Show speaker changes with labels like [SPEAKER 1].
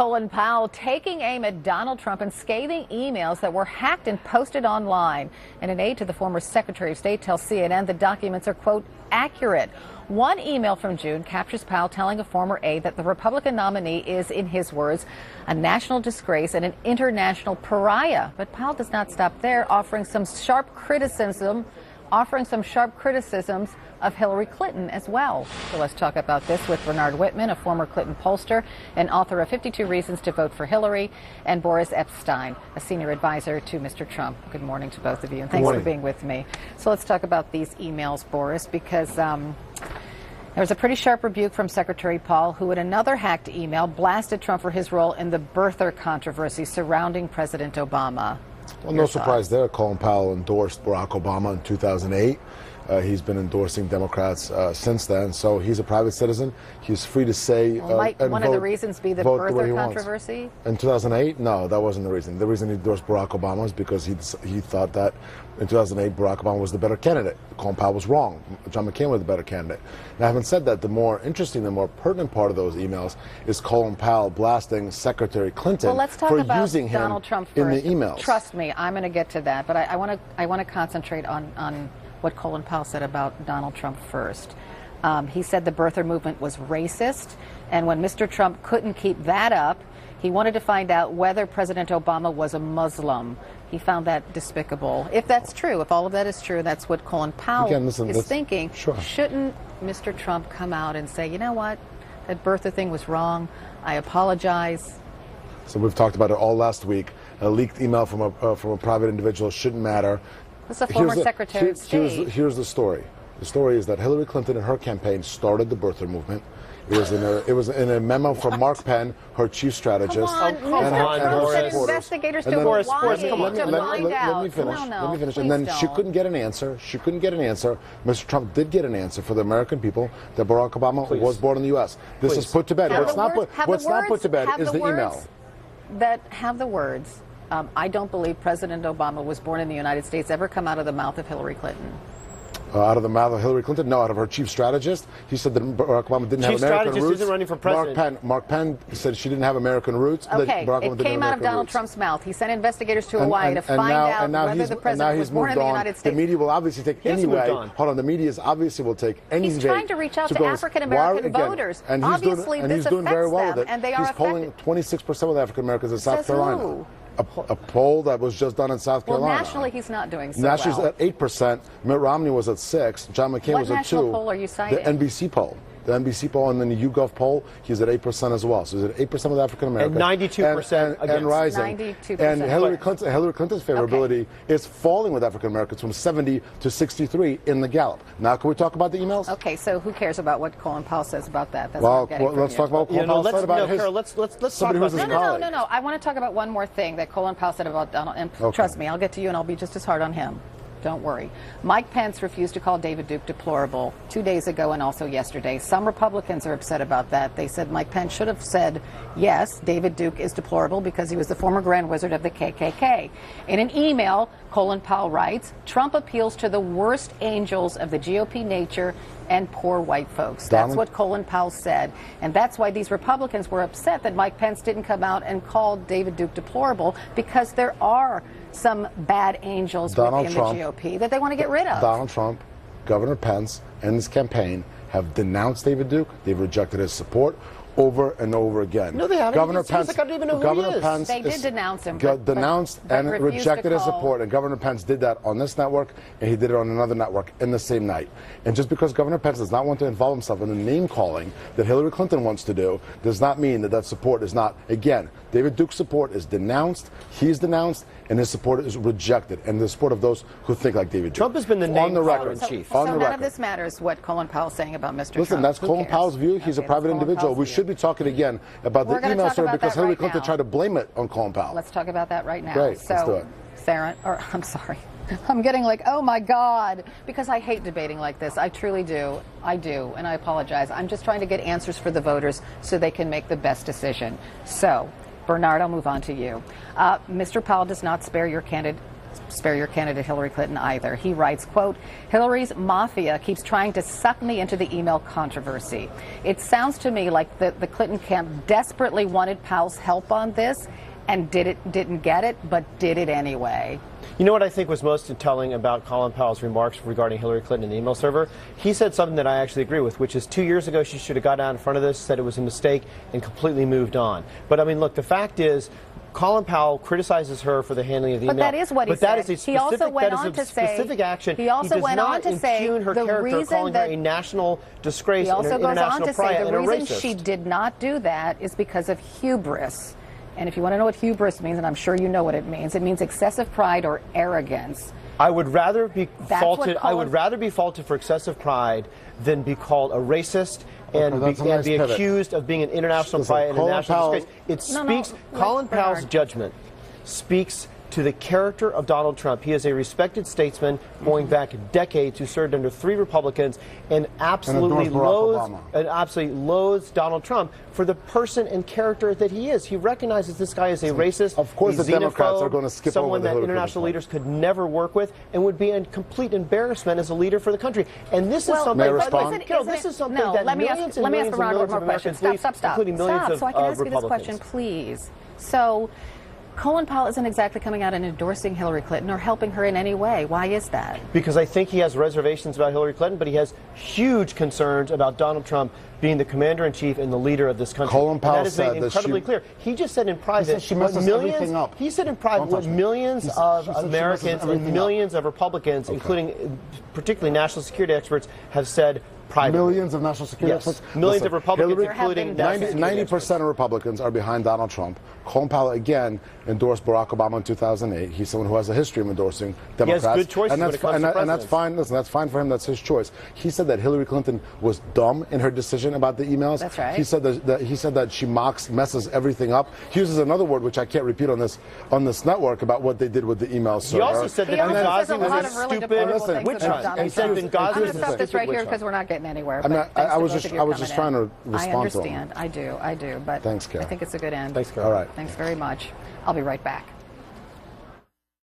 [SPEAKER 1] Colin Powell taking aim at Donald Trump and scathing emails that were hacked and posted online. And an aide to the former Secretary of State tells CNN the documents are, quote, accurate. One email from June captures Powell telling a former aide that the Republican nominee is, in his words, a national disgrace and an international pariah. But Powell does not stop there, offering some sharp criticisms of Hillary Clinton as well. So let's talk about this with Bernard Whitman, a former Clinton pollster and author of 52 Reasons to Vote for Hillary, and Boris Epstein, a senior advisor to Mr. Trump. Good morning to both of you, and thanks for being with me. So let's talk about these emails, Boris, because there was a pretty sharp rebuke from Secretary Powell, who in another hacked email blasted Trump for his role in the birther controversy surrounding President Obama.
[SPEAKER 2] Well, no surprise there. Colin Powell endorsed Barack Obama in 2008. He's been endorsing Democrats since then, so he's a private citizen. He's free to say
[SPEAKER 1] might one of the reasons be the birther controversy?
[SPEAKER 2] In 2008? No, that wasn't the reason. The reason he endorsed Barack Obama was because he thought that in 2008 Barack Obama was the better candidate. Colin Powell was wrong. John McCain was the better candidate. Now, having said that, the more interesting, the more pertinent part of those emails is Colin Powell blasting Secretary Clinton for using him
[SPEAKER 1] Donald Trump
[SPEAKER 2] in the emails.
[SPEAKER 1] Trust me, I'm going to get to that, but I want to concentrate on what Colin Powell said about Donald Trump first. He said the birther movement was racist, and when Mr. Trump couldn't keep that up, he wanted to find out whether President Obama was a Muslim. He found that despicable. If that's true, if all of that is true, that's what Colin Powell is thinking.
[SPEAKER 2] Sure.
[SPEAKER 1] Shouldn't Mr. Trump come out and say, you know what, that birther thing was wrong, I apologize?
[SPEAKER 2] So we've talked about it all last week. A leaked email from a private individual shouldn't matter.
[SPEAKER 1] This is a former Secretary of State.
[SPEAKER 2] Here's the story. The story is that Hillary Clinton and her campaign started the birther movement. It was in a memo from Mark Penn, her chief strategist.
[SPEAKER 1] Come on,
[SPEAKER 2] and
[SPEAKER 1] investigators to Hawaii to find out.
[SPEAKER 2] Let me finish. And then she couldn't get an answer. Mr. Trump did get an answer for the American people that Barack Obama was born in the U.S. This is put to bed. What's not put to bed is the email.
[SPEAKER 1] That have the words, I don't believe President Obama was born in the United States, ever come out of the mouth of Hillary Clinton.
[SPEAKER 2] Out of the mouth of Hillary Clinton? No, out of her chief strategist. He said that Barack Obama didn't have American roots. Chief strategist isn't running for president. Mark Penn said she didn't have American roots.
[SPEAKER 1] Okay, it came out of Donald Trump's mouth. He sent investigators to Hawaii to find out whether the president was born in the United States.
[SPEAKER 2] The media will obviously take anyway. Hold on, the media obviously will take anything.
[SPEAKER 1] He's trying to reach out to African American voters.
[SPEAKER 2] And he's doing very well with it.
[SPEAKER 1] And they are
[SPEAKER 2] He's polling 26% of the African Americans in South Carolina.
[SPEAKER 1] Who?
[SPEAKER 2] A poll that was just done in South Carolina.
[SPEAKER 1] Well, nationally, he's not doing so
[SPEAKER 2] nationally,
[SPEAKER 1] well.
[SPEAKER 2] Nationally, at 8%. Mitt Romney was at 6%. John McCain was at 2%. What
[SPEAKER 1] national poll are you citing?
[SPEAKER 2] The NBC poll. The NBC poll, and then the YouGov poll, he's at 8% as well. So he's at 8% of the African Americans.
[SPEAKER 3] And 92%
[SPEAKER 2] and rising.
[SPEAKER 1] 92%.
[SPEAKER 2] And Hillary Clinton's favorability is falling with African Americans from 70 to 63 in the Gallup. Now, can we talk about the emails?
[SPEAKER 1] Okay, so who cares about what Colin Powell says about that? That's
[SPEAKER 2] let's talk about what Colin Powell said about his.
[SPEAKER 3] Carol, let's talk about
[SPEAKER 1] No. I want to talk about one more thing that Colin Powell said about Donald. And trust me, I'll get to you, and I'll be just as hard on him. Don't worry. Mike Pence refused to call David Duke deplorable 2 days ago and also yesterday. Some Republicans are upset about that. They said Mike Pence should have said, yes, David Duke is deplorable because he was the former Grand Wizard of the KKK. In an email, Colin Powell writes, Trump appeals to the worst angels of the GOP nature and poor white folks. That's what Colin Powell said. And that's why these Republicans were upset that Mike Pence didn't come out and call David Duke deplorable, because there are some bad angels within the GOP that they want to get rid of.
[SPEAKER 2] Donald Trump, Governor Pence, and his campaign have denounced David Duke. They've rejected his support over and over again.
[SPEAKER 3] No, they haven't.
[SPEAKER 2] Governor Pence
[SPEAKER 1] they did denounce him.
[SPEAKER 2] Denounced and rejected his support. And Governor Pence did that on this network, and he did it on another network in the same night. And just because Governor Pence does not want to involve himself in the name calling that Hillary Clinton wants to do, does not mean that support is not. Again, David Duke's support is denounced. He's denounced, and his support is rejected. And the support of those who think like David Duke.
[SPEAKER 3] Trump has been the name caller in chief.
[SPEAKER 1] So none of this matters what Colin Powell's saying about Mr. Trump.
[SPEAKER 2] Listen, that's Colin Powell's view. He's a private individual. We should be talking again about the email story because Hillary Clinton tried to blame it on Colin Powell.
[SPEAKER 1] Let's talk about that right now.
[SPEAKER 2] Great, let's do it.
[SPEAKER 1] I'm sorry. I'm getting like, oh my God, because I hate debating like this. I truly do. I do, and I apologize. I'm just trying to get answers for the voters so they can make the best decision. So, Bernard, I'll move on to you. Mr. Powell does not spare your candid spare your candidate Hillary Clinton either. He writes, quote, Hillary's mafia keeps trying to suck me into the email controversy. It sounds to me like the Clinton camp desperately wanted Powell's help on this and didn't get it, but did it anyway.
[SPEAKER 3] You know what I think was most telling about Colin Powell's remarks regarding Hillary Clinton and the email server? He said something that I actually agree with, which is 2 years ago she should have got out in front of this, said it was a mistake, and completely moved on. But I mean, look, the fact is, Colin Powell criticizes her for the handling of the email.
[SPEAKER 1] But that is what he said.
[SPEAKER 3] But that is a specific,
[SPEAKER 1] he also went on to say,
[SPEAKER 3] specific action.
[SPEAKER 1] He also
[SPEAKER 3] does
[SPEAKER 1] went
[SPEAKER 3] not
[SPEAKER 1] on to say
[SPEAKER 3] impugn her
[SPEAKER 1] the
[SPEAKER 3] character,
[SPEAKER 1] reason
[SPEAKER 3] calling her
[SPEAKER 1] that
[SPEAKER 3] a national disgrace
[SPEAKER 1] he
[SPEAKER 3] and
[SPEAKER 1] also
[SPEAKER 3] an
[SPEAKER 1] goes on
[SPEAKER 3] international
[SPEAKER 1] to
[SPEAKER 3] pariah
[SPEAKER 1] say
[SPEAKER 3] and
[SPEAKER 1] the
[SPEAKER 3] a
[SPEAKER 1] reason
[SPEAKER 3] racist.
[SPEAKER 1] she did not do that is because of hubris. And if you want to know what hubris means, and I'm sure you know what it means excessive pride or arrogance.
[SPEAKER 3] I would rather be faulted. I would rather be faulted for excessive pride than be called a racist and be accused of being an international pariah and a national disgrace. It speaks. Colin Powell's judgment speaks to the character of Donald Trump. He is a respected statesman going back decades who served under 3 Republicans and absolutely loathes Donald Trump for the person and character that he is. He recognizes this guy as a racist.
[SPEAKER 2] Of course, the Democrats are going to skip
[SPEAKER 3] someone
[SPEAKER 2] over the
[SPEAKER 3] that international leaders could never work with and would be a complete embarrassment as a leader for the country. And this is something. This is something that millions and millions and millions of Americans believe, including millions of
[SPEAKER 1] so I can ask you this
[SPEAKER 3] Republicans.
[SPEAKER 1] question, please. So Colin Powell isn't exactly coming out and endorsing Hillary Clinton or helping her in any way. Why is that?
[SPEAKER 3] Because I think he has reservations about Hillary Clinton, but he has huge concerns about Donald Trump being the commander-in-chief and the leader of this country.
[SPEAKER 2] Colin Powell
[SPEAKER 3] said that incredibly clear. He just said in private,
[SPEAKER 2] she messes everything up.
[SPEAKER 3] He said in private what millions of Americans and millions of Republicans, including particularly national security experts, have said privately.
[SPEAKER 2] Millions of national security experts?
[SPEAKER 3] Millions of Republicans, including
[SPEAKER 2] 90% of Republicans are behind Donald Trump. Colin Powell, again, endorsed Barack Obama in 2008. He's someone who has a history of endorsing Democrats.
[SPEAKER 3] He has good choices when it comes to
[SPEAKER 2] and that's fine. Listen, that's fine for him. That's his choice. He said that Hillary Clinton was dumb in her decision about the emails.
[SPEAKER 1] That's right.
[SPEAKER 2] He said that she messes everything up. He uses another word which I can't repeat on this network about what they did with the emails.
[SPEAKER 3] He also said that Benghazi was a stupid
[SPEAKER 1] witch
[SPEAKER 3] hunt. He said Benghazi was a stupid witch hunt.
[SPEAKER 1] I'm going to stop this right here because we're not getting anywhere.
[SPEAKER 2] I mean, I was just trying to respond to him.
[SPEAKER 1] I understand. I do. But
[SPEAKER 2] thanks, Kara.
[SPEAKER 1] I think it's a good end.
[SPEAKER 3] Thanks, Kara.
[SPEAKER 2] All right.
[SPEAKER 1] Thanks very much. I'll be right back.